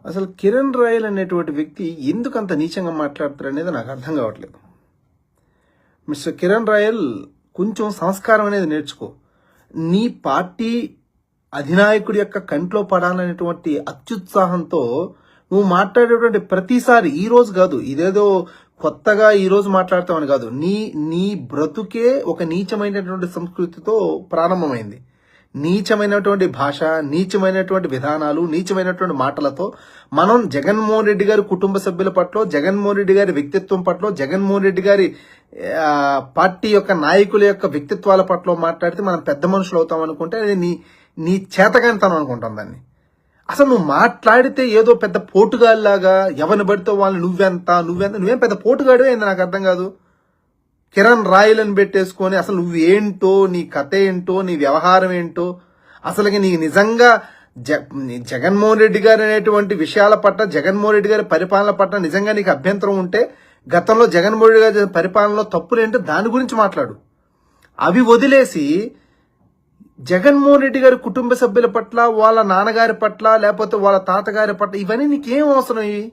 అసలు కిరణ్ రాయల్ అనేటువంటి వ్యక్తి ఎందుకు అంత నీచంగా మాట్లాడతారు అనేది నాకు అర్థం కావట్లేదు. మిస్టర్ కిరణ్ రాయల్, కొంచెం సంస్కారం అనేది నేర్చుకో. నీ పార్టీ అధినాయకుడి యొక్క కంట్లో పడాలనేటువంటి అత్యుత్సాహంతో నువ్వు మాట్లాడేటువంటి ప్రతిసారి, ఈ రోజు కాదు, ఇదేదో కొత్తగా ఈ రోజు మాట్లాడతామని కాదు, నీ బ్రతుకే ఒక నీచమైనటువంటి సంస్కృతితో ప్రారంభమైంది. నీచమైనటువంటి భాష, నీచమైనటువంటి విధానాలు, నీచమైనటువంటి మాటలతో మనం జగన్మోహన్ రెడ్డి గారి కుటుంబ సభ్యుల పట్ల, జగన్మోహన్ రెడ్డి గారి వ్యక్తిత్వం పట్ల, జగన్మోహన్ రెడ్డి గారి పార్టీ యొక్క నాయకుల యొక్క వ్యక్తిత్వాల పట్ల మాట్లాడితే మనం పెద్ద మనుషులు అవుతాం అనుకుంటే అది నీ చేతగానితనం అనుకుంటాం దాన్ని. అసలు నువ్వు మాట్లాడితే ఏదో పెద్ద పోటుగాళ్ళలాగా ఎవరిని పడితే వాళ్ళు నువ్వేం పెద్ద పోటుగాడు ఏంది నాకు అర్థం కాదు. కిరణ్ రాయల్ అని పెట్టేసుకొని అసలు నువ్వేంటో, నీ కథ ఏంటో, నీ వ్యవహారం ఏంటో, అసలుకి నీకు నిజంగా జగన్మోహన్ రెడ్డి గారు అనేటువంటి విషయాల పట్ల, జగన్మోహన్ రెడ్డి గారి పరిపాలన పట్ల నిజంగా నీకు అభ్యంతరం ఉంటే గతంలో జగన్మోహన్ రెడ్డి గారి పరిపాలనలో తప్పులేంటో దాని గురించి మాట్లాడు. అవి వదిలేసి జగన్మోహన్ రెడ్డి గారి కుటుంబ సభ్యుల పట్ల, వాళ్ళ నాన్నగారి పట్ల, లేకపోతే వాళ్ళ తాతగారి పట్ల ఇవన్నీ నీకేం అవసరం? ఇవి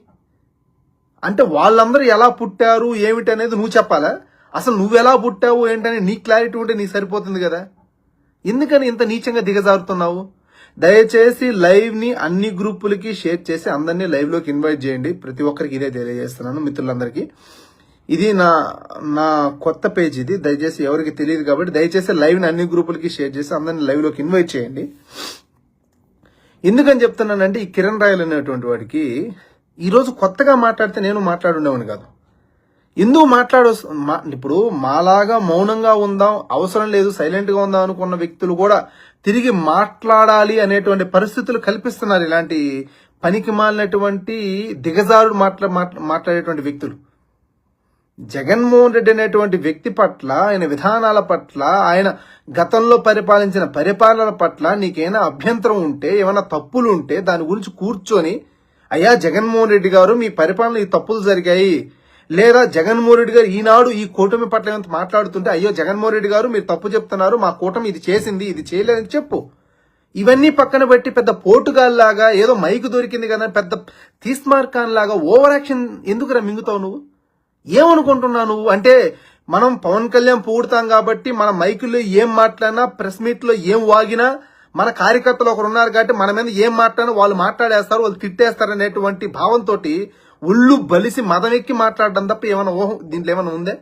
అంటే వాళ్ళందరూ ఎలా పుట్టారు ఏమిటి అనేది నువ్వు చెప్పాలా? అసలు నువ్వెలా పుట్టావు ఏంటని నీ క్లారిటీ ఉంటే నీకు సరిపోతుంది కదా. ఎందుకని ఇంత నీచంగా దిగజారుతున్నావు? దయచేసి లైవ్ ని అన్ని గ్రూపులకి షేర్ చేసి అందరినీ లైవ్ లోకి ఇన్వైట్ చేయండి. ప్రతి ఒక్కరికి ఇదే తెలియజేస్తున్నాను మిత్రులందరికీ. ఇది నా కొత్త పేజ్, ఇది దయచేసి ఎవరికి తెలియదు కాబట్టి దయచేసి లైవ్ ని అన్ని గ్రూపులకి షేర్ చేసి అందరినీ లైవ్ లోకి ఇన్వైట్ చేయండి. ఎందుకని చెప్తున్నానంటే ఈ కిరణ్ రాయల్ అనేటువంటి వాడికి ఈరోజు కొత్తగా మాట్లాడితే నేను మాట్లాడుండేవాడిని కాదు. ఎందుకు ఇప్పుడు మాలాగా మౌనంగా ఉందాం, అవసరం లేదు, సైలెంట్ గా ఉందాం అనుకున్న వ్యక్తులు కూడా తిరిగి మాట్లాడాలి అనేటువంటి పరిస్థితులు కల్పిస్తున్నారు ఇలాంటి పనికి మాలినటువంటి దిగజారుడు మాట్లాడేటువంటి వ్యక్తులు. జగన్మోహన్ రెడ్డి అనేటువంటి వ్యక్తి పట్ల, ఆయన విధానాల పట్ల, ఆయన గతంలో పరిపాలించిన పరిపాలన పట్ల నీకేమైనా అభ్యంతరం ఉంటే, ఏమైనా తప్పులు ఉంటే దాని గురించి కూర్చొని, అయ్యా జగన్మోహన్ రెడ్డి గారు మీ పరిపాలన ఈ తప్పులు జరిగాయి, లేదా జగన్మోహన్ రెడ్డి గారు ఈనాడు ఈ కూటమి పట్ల ఏమంత మాట్లాడుతుంటే, అయ్యో జగన్మోహన్ రెడ్డి గారు మీరు తప్పు చెప్తున్నారు, మా కూటమి ఇది చేసింది, ఇది చేయలేదని చెప్పు. ఇవన్నీ పక్కన పెట్టి పెద్ద పోటుగాల్లాగా ఏదో మైకు దొరికింది కదా పెద్ద తీస్మార్కాన్ లాగా ఓవర్ యాక్షన్ ఎందుకురా మింగుతావు నువ్వు? ఏమనుకుంటున్నావు నువ్వు? అంటే మనం పవన్ కళ్యాణ్ పొగుడుతాం కాబట్టి మన మైకుల్లో ఏం మాట్లాడినా, ప్రెస్ మీట్ లో ఏం వాగినా, మన కార్యకర్తలు ఒకరు ఉన్నారు కాబట్టి మన మీద ఏం మాట్లాడినా వాళ్ళు మాట్లాడేస్తారు, వాళ్ళు తిట్టేస్తారు అనేటువంటి భావంతో ఒళ్ళు బలిసి మదమెక్కి మాట్లాడడం తప్ప ఏమైనా దీంట్లో ఏమైనా ఉందే?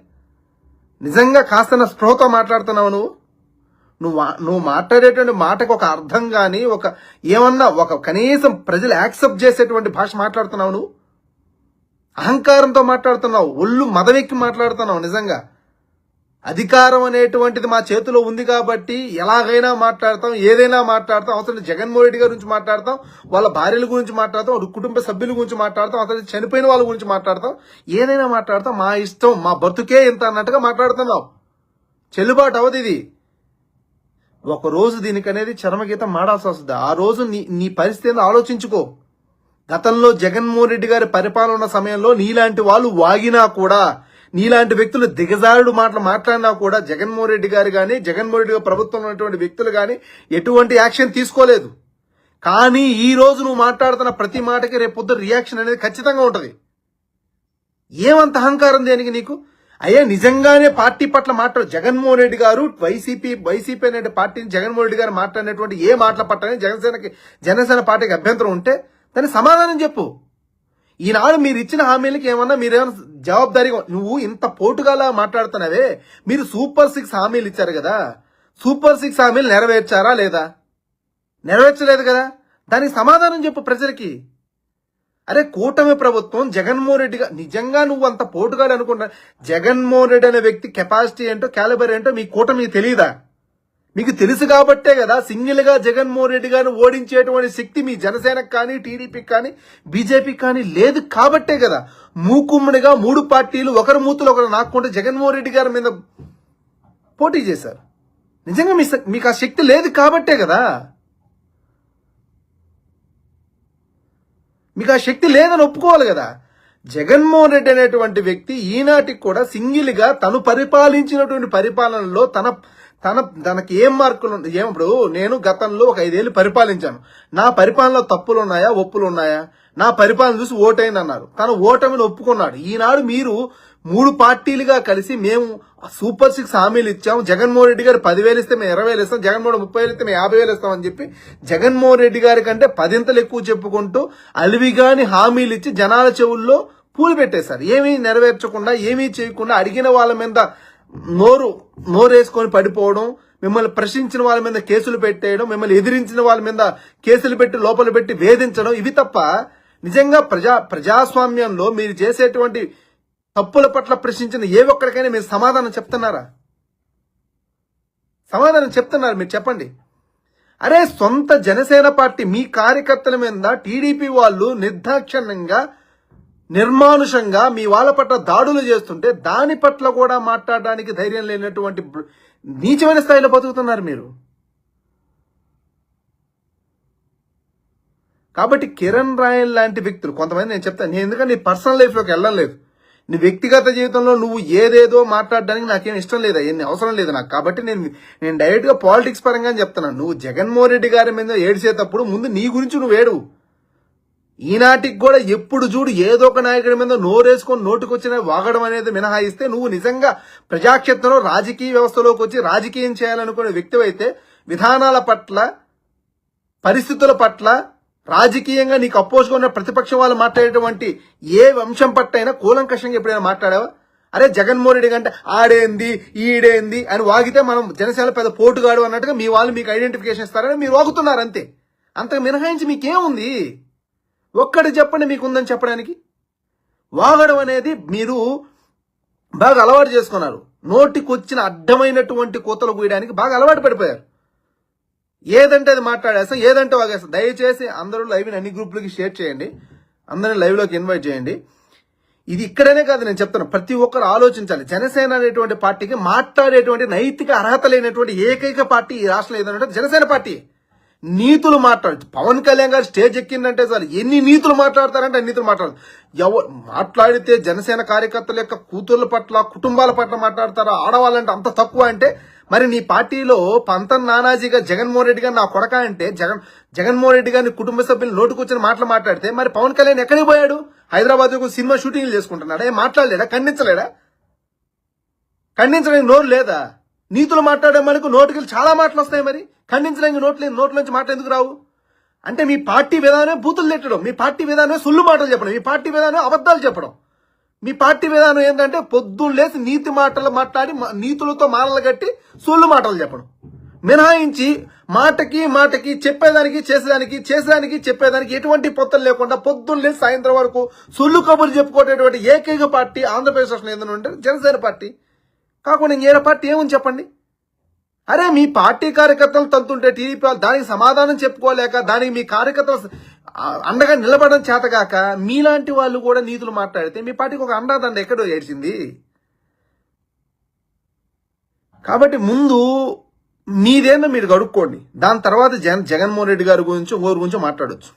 నిజంగా కాస్త స్పృహతో మాట్లాడుతున్నావు నువ్వు మాట్లాడేటువంటి మాటకు ఒక అర్థం గాని, ఒక కనీసం ప్రజలు యాక్సెప్ట్ చేసేటువంటి భాష మాట్లాడుతున్నావు నువ్వు. అహంకారంతో మాట్లాడుతున్నావు, ఒళ్ళు మదమెక్కి మాట్లాడుతున్నావు. నిజంగా అధికారం అనేటువంటిది మా చేతిలో ఉంది కాబట్టి ఎలాగైనా మాట్లాడతాం, ఏదైనా మాట్లాడతాం. అవసరం జగన్మోహన్ రెడ్డి గారి గురించి మాట్లాడతాం, వాళ్ళ భార్యల గురించి మాట్లాడతాం, వాళ్ళ కుటుంబ సభ్యుల గురించి మాట్లాడతాం, అసలు చనిపోయిన వాళ్ళ గురించి మాట్లాడతాం, ఏదైనా మాట్లాడతాం. మా ఇష్టం, మా బతుకే ఇంత అన్నట్టుగా మాట్లాడుతున్నావు. చెల్లుబాటు అవదు ఇది. ఒక రోజు దీనికనేది చరమగీతం మాడాల్సి వస్తుంది. ఆ రోజు నీ పరిస్థితిని ఆలోచించుకో. గతంలో జగన్మోహన్ రెడ్డి గారి పరిపాలన ఉన్న సమయంలో నీలాంటి వాళ్ళు వాగినా కూడా, నీలాంటి వ్యక్తులు దిగజారుడు మాటలు మాట్లాడినా కూడా జగన్మోహన్ రెడ్డి గారు కానీ, జగన్మోహన్ రెడ్డి గారి ప్రభుత్వం ఉన్నటువంటి వ్యక్తులు కానీ ఎటువంటి యాక్షన్ తీసుకోలేదు. కానీ ఈ రోజు నువ్వు మాట్లాడుతున్న ప్రతి మాటకి రేపు పొద్దున రియాక్షన్ అనేది ఖచ్చితంగా ఉంటది. ఏమంత అహంకారం దేనికి నీకు? అయ్యా నిజంగానే పార్టీ పట్ల మాట్లాడు. జగన్మోహన్ రెడ్డి గారు వైసీపీ అనే పార్టీని జగన్మోహన్ రెడ్డి గారు మాట్లాడినటువంటి ఏ మాటల పట్ల జనసేన పార్టీకి అభ్యంతరం ఉంటే దానికి సమాధానం చెప్పు. ఈనాడు మీరు ఇచ్చిన హామీలకి మీరేమన్నా జవాబుదారీగా, నువ్వు ఇంత పోటుగాలా మాట్లాడుతున్నావే. మీరు సూపర్ 6 హామీలు ఇచ్చారు కదా, సూపర్ 6 హామీలు నెరవేర్చారా లేదా? నెరవేర్చలేదు కదా. దానికి సమాధానం చెప్పు ప్రజలకి. అరే కూటమి ప్రభుత్వం, జగన్మోహన్ రెడ్డి గారు, నిజంగా నువ్వు అంత పోటుగాడు అనుకుంటా? జగన్మోహన్ రెడ్డి అనే వ్యక్తి కెపాసిటీ ఏంటో, క్యాలిబర్ ఏంటో మీ కూటమికి తెలియదా? మీకు తెలుసు కాబట్టే కదా సింగిల్ గా జగన్మోహన్ రెడ్డి గారిని ఓడించేటువంటి శక్తి మీ జనసేనకు కానీ, టీడీపీకి కానీ, బీజేపీకి కానీ లేదు కాబట్టే కదా మూకుమ్మడిగా 3 పార్టీలు ఒకరి మూతులు ఒకరు నాకుంటే జగన్మోహన్ రెడ్డి గారి మీద పోటీ చేశారు. నిజంగా మీకు ఆ శక్తి లేదు కాబట్టే కదా. మీకు ఆ శక్తి లేదని ఒప్పుకోవాలి కదా. జగన్మోహన్ రెడ్డి అనేటువంటి వ్యక్తి ఈనాటికి కూడా సింగిల్ గా తను పరిపాలించినటువంటి పరిపాలనలో తనకి ఏం మార్కులు ఉంటాయి? ఇప్పుడు నేను గతంలో ఒక 5 ఏళ్ళు పరిపాలించాను. నా పరిపాలనలో తప్పులు ఉన్నాయా, ఒప్పులు ఉన్నాయా? నా పరిపాలన చూసి ఓటైంది అన్నారు. తన ఓటమిని ఒప్పుకున్నాడు. ఈనాడు మీరు 3 పార్టీలుగా కలిసి మేము సూపర్ 6 హామీలు ఇచ్చాము, జగన్మోహన్ రెడ్డి గారు 10,000 ఇస్తే మేము 20,000 ఇస్తాం, జగన్మోహన్ 30,000 ఇస్తే మేము 50,000 ఇస్తామని చెప్పి జగన్మోహన్ రెడ్డి గారి కంటే 10 ఎక్కువ చెప్పుకుంటూ అలివిగాని హామీలు ఇచ్చి జనాల చెవుల్లో పూలు పెట్టేశారు. ఏమీ నెరవేర్చకుండా, ఏమీ చేయకుండా, అడిగిన వాళ్ళ మీద నోరేసుకొని పడిపోవడం, మిమ్మల్ని ప్రశ్నించిన వాళ్ళ మీద కేసులు పెట్టేయడం, మిమ్మల్ని ఎదిరించిన వాళ్ళ మీద కేసులు పెట్టి లోపల పెట్టి వేధించడం, ఇవి తప్ప నిజంగా ప్రజాస్వామ్యంలో మీరు చేసేటువంటి తప్పుల పట్ల ప్రశ్నించిన ఏ ఒక్కడికైనా మీరు సమాధానం చెప్తున్నారా? సమాధానం చెప్తున్నారు మీరు చెప్పండి. అరే సొంత జనసేన పార్టీ మీ కార్యకర్తల మీద టీడీపీ వాళ్ళు నిర్దాక్షిణ్యంగా నిర్మానుషంగా మీ వాళ్ళ పట్ల దాడులు చేస్తుంటే దాని పట్ల కూడా మాట్లాడడానికి ధైర్యం లేనటువంటి నీచమైన స్థాయిలో బతుకుతున్నారు మీరు. కాబట్టి కిరణ్ రాయల్ లాంటి వ్యక్తులు కొంతమంది, నేను చెప్తాను, ఎందుకంటే నీ పర్సనల్ లైఫ్లోకి వెళ్ళడం లేదు, నీ వ్యక్తిగత జీవితంలో నువ్వు ఏదేదో మాట్లాడడానికి నాకేం ఇష్టం లేదా, ఎన్ని అవసరం లేదు నాకు. కాబట్టి నేను డైరెక్ట్ గా పాలిటిక్స్ పరంగా చెప్తున్నాను. నువ్వు జగన్మోహన్ రెడ్డి గారి మీద ఏడిచేటప్పుడు ముందు నీ గురించి నువ్వు ఏడు. ఈనాటికి కూడా ఎప్పుడు చూడు ఏదో ఒక నాయకుడి మీద నోరేసుకొని నోటుకొచ్చిన వాగడం అనేది మినహాయిస్తే నువ్వు నిజంగా ప్రజాక్షేత్రంలో రాజకీయ వ్యవస్థలోకి వచ్చి రాజకీయం చేయాలనుకునే వ్యక్తి అయితే విధానాల పట్ల, పరిస్థితుల పట్ల, రాజకీయంగా నీకు అపోజ్గా ఉన్న ప్రతిపక్షం వాళ్ళు మాట్లాడేటువంటి ఏ అంశం పట్టైనా కూలంకషంగా ఎప్పుడైనా మాట్లాడావా? అరే జగన్మోహన్ రెడ్డి కంటే ఆడేంది ఈడేంది అని వాగితే మనం జనసేన పెద్ద పోటుగాడు అన్నట్టుగా మీ వాళ్ళు మీకు ఐడెంటిఫికేషన్ ఇస్తారని మీరు వాగుతున్నారు అంతే. అంతకు మినహాయించి మీకేముంది? ఒక్కటి చెప్పండి మీకుందని చెప్పడానికి. వాగడం అనేది మీరు బాగా అలవాటు చేసుకున్నారు. నోటికొచ్చిన అడ్డమైనటువంటి కోతలు కూయడానికి బాగా అలవాటు పడిపోయారు. ఏదంటే అది మాట్లాడేస్తాం, ఏదంటే వాగేస్తాం. దయచేసి అందరూ లైవ్ని అన్ని గ్రూపులకి షేర్ చేయండి, అందరిని లైవ్లోకి ఇన్వైట్ చేయండి. ఇది ఇక్కడనే కాదు, నేను చెప్తాను, ప్రతి ఒక్కరు ఆలోచించాలి. జనసేన అనేటువంటి పార్టీకి మాట్లాడేటువంటి నైతిక అర్హత లేనటువంటి ఏకైక పార్టీ ఈ రాష్ట్రంలో ఏదంటే జనసేన పార్టీ. నీతులు మాట్లాడు. పవన్ కళ్యాణ్ గారు స్టేజ్ ఎక్కిందంటే చాలు ఎన్ని నీతులు మాట్లాడతారంటే అన్ని నీతులు మాట్లాడితే జనసేన కార్యకర్తల యొక్క కూతుర్ల పట్ల, కుటుంబాల పట్ల మాట్లాడతారా? ఆడవాళ్ళంటే అంత తక్కువ అంటే మరి నీ పార్టీలో పంతం నానాజీగా జగన్మోహన్ రెడ్డి గారు నా కొడక అంటే జగన్మోహన్ రెడ్డి గారిని కుటుంబ సభ్యులు నోటుకొచ్చిన మాటలు మాట్లాడితే మరి పవన్ కళ్యాణ్ ఎక్కడికి పోయాడు? హైదరాబాద్ లో సినిమా షూటింగ్లు చేసుకుంటున్నాడా? ఏం మాట్లాడలేడా? ఖండించలేడా? ఖండించడానికి నోరు లేదా? నీతులు మాట్లాడే మనకు నోటికి చాలా మాటలు వస్తాయి, మరి ఖండించడానికి నోట్లోంచి మాట ఎందుకు రావు? అంటే మీ పార్టీ విధానమే బూతులు తిట్టడం, మీ పార్టీ విధానమే సుల్లు మాటలు చెప్పడం, మీ పార్టీ విధానం అబద్ధాలు చెప్పడం. మీ పార్టీ విధానం ఏంటంటే పొద్దున్న లేసి నీతి మాటలు మాట్లాడి నీతులతో మాటలు కట్టి సొల్లు మాటలు చెప్పడం మినహాయించి మాటకి చెప్పేదానికి చేసేదానికి చెప్పేదానికి ఎటువంటి పొత్తలు లేకుండా పొద్దున్న లేసి సాయంత్రం వరకు సొల్లు కబుర్లు చెప్పుకునేటువంటి ఏకైక పార్టీ ఆంధ్రప్రదేశ్ రాష్ట్రంలో ఏదైనా ఉంటే జనసేన పార్టీ. కాకుండా ఇంకేరే పార్టీ ఏమని చెప్పండి? అరే మీ పార్టీ కార్యకర్తలు తంతుంటే టీడీపీ దానికి సమాధానం చెప్పుకోలేక, దానికి మీ కార్యకర్తలు అండగా నిలబడడం చేతగాక మీలాంటి వాళ్ళు కూడా నీతులు మాట్లాడితే మీ పార్టీకి ఒక అండదండ ఎక్కడో ఏడ్చింది. కాబట్టి ముందు మీదేనా మీరు గడుక్కోండి, దాని తర్వాత జగన్మోహన్ రెడ్డి గారి గురించి ఇంకోరి గురించి మాట్లాడొచ్చు.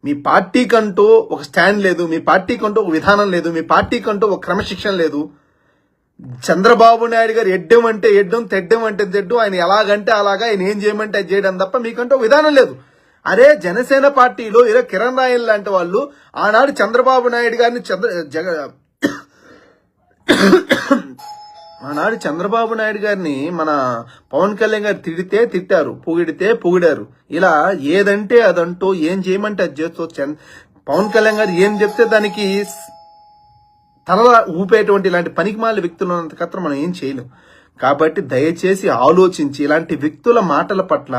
మీ పార్టీకంటూ ఒక స్టాండ్ లేదు, మీ పార్టీకంటూ ఒక విధానం లేదు, మీ పార్టీకంటూ ఒక క్రమశిక్షణ లేదు. చంద్రబాబు నాయుడు గారు ఎడ్డం అంటే ఎడ్డం, తెడ్డం అంటే తెడ్డం, ఆయన ఎలాగంటే అలాగా, ఆయన ఏం చేయమంటే అది చేయడం తప్ప మీకంటూ విధానం లేదు. అరే జనసేన పార్టీలో ఇలా కిరణ్ రాయల్ లాంటి వాళ్ళు ఆనాడు చంద్రబాబు నాయుడు గారిని ఆనాడు చంద్రబాబు నాయుడు గారిని మన పవన్ కళ్యాణ్ గారు తిట్టారు, పొగిడారు. ఇలా ఏదంటే అదంటూ, ఏం చేయమంటే అది చేస్తూ పవన్ కళ్యాణ్ గారు ఏం చెప్తే దానికి తల ఊపేటువంటి ఇలాంటి పనికిమాల వ్యక్తులు ఉన్నంత కత్రం మనం ఏం చేయలేం. కాబట్టి దయచేసి ఆలోచించి ఇలాంటి వ్యక్తుల మాటల పట్ల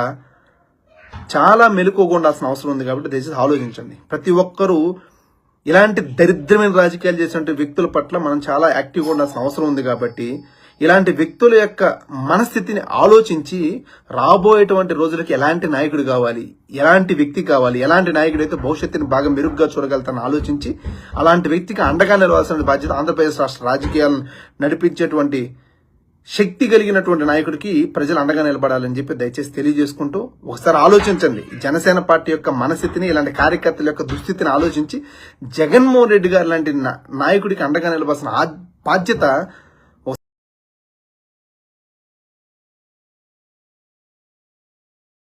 చాలా మెలకువగా ఉండాల్సిన అవసరం ఉంది. కాబట్టి దయచేసి ఆలోచించండి. ప్రతి ఒక్కరూ ఇలాంటి దరిద్రమైన రాజకీయాలు చేసినటువంటి వ్యక్తుల పట్ల మనం చాలా యాక్టివ్గా ఉండాల్సిన అవసరం ఉంది. కాబట్టి ఇలాంటి వ్యక్తుల యొక్క మనస్థితిని ఆలోచించి రాబోయేటువంటి రోజులకి ఎలాంటి నాయకుడు కావాలి, ఎలాంటి వ్యక్తి కావాలి, ఎలాంటి నాయకుడు అయితే భవిష్యత్తుని బాగా మెరుగ్గా చూడగలుగుతానని ఆలోచించి అలాంటి వ్యక్తికి అండగా నిలవాల్సిన బాధ్యత ఆంధ్రప్రదేశ్ రాష్ట్ర రాజకీయాలను నడిపించేటువంటి శక్తి కలిగినటువంటి నాయకుడికి ప్రజలు అండగా నిలబడాలని చెప్పి దయచేసి తెలియజేసుకుంటూ ఒకసారి ఆలోచించండి. జనసేన పార్టీ యొక్క మనస్థితిని, ఇలాంటి కార్యకర్తల యొక్క దుస్థితిని ఆలోచించి జగన్మోహన్ రెడ్డి గారు లాంటి నాయకుడికి అండగా నిలబాల్సిన బాధ్యత